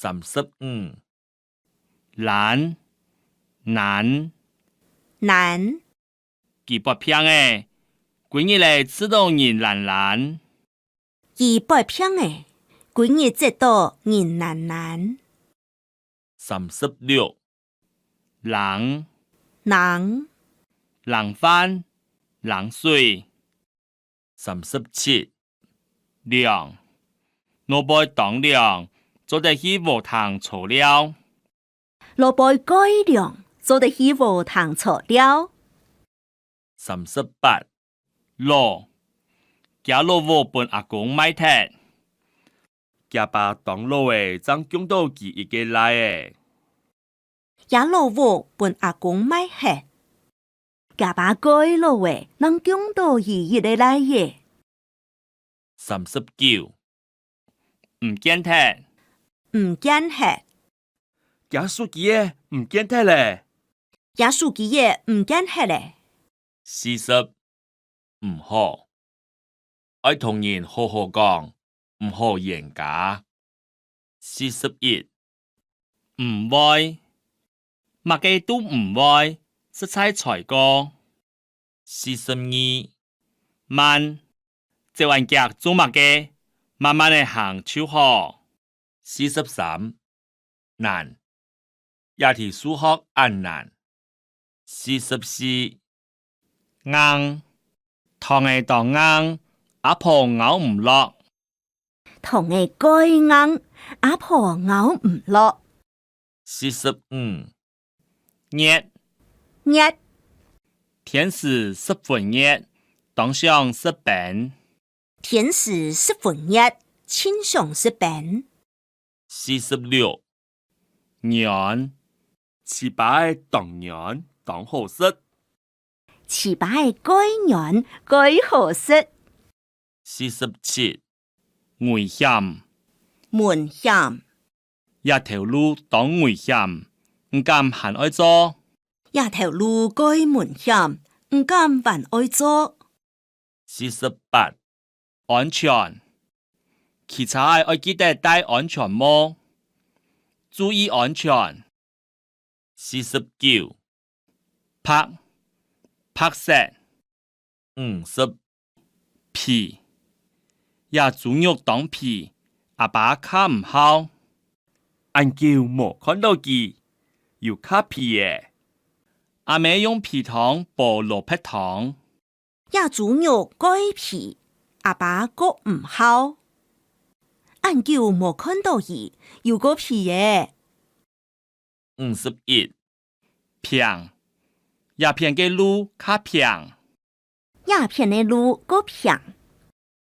35難難難幾百片誒，幾日嚟知道人難難。200片誒，幾日知道人難難。36冷人冷飯冷水。37涼老杯當涼，做得去無糖醋料。老杯改良，做得去無糖醋料。38老假老母本阿公買鐵，假爸當老誒，爭講到佢一個來誒。也老母本阿公買黑，假把改老誒，能講到一個來耶。39唔見鐵，唔見黑，假書記誒唔見鐵咧。也書記嘢唔見黑咧。40唔好，愛同人好好講，唔好言假。41唔會，乜嘅都唔會，實在才過。42慢，這玩腳做乜嘅，慢慢地行就好。43難，也題數學很難。44硬，糖嘅當硬，阿婆咬唔落。糖嘅改硬，阿婆咬唔落。45熱，熱，天時十分熱，當上十遍。天時十分熱，親上十遍。46軟，糍粑嘅當軟當好食。糍粑嘅改軟改好食。47危險，門險，一條路當危險，唔敢行愛做。一條路改門險，唔敢還愛做。48安全，騎車愛記得戴安全帽，注意安全。49拍攝50皮，也豬肉當皮，阿爸卡唔好，俺叫冇看到佢，要卡皮嘅，阿妹用皮糖煲蘿蔔湯。也豬肉改皮，阿爸個唔好，俺叫冇看到伊，有個皮耶。51平，也平嘅路較平。也片的路個平。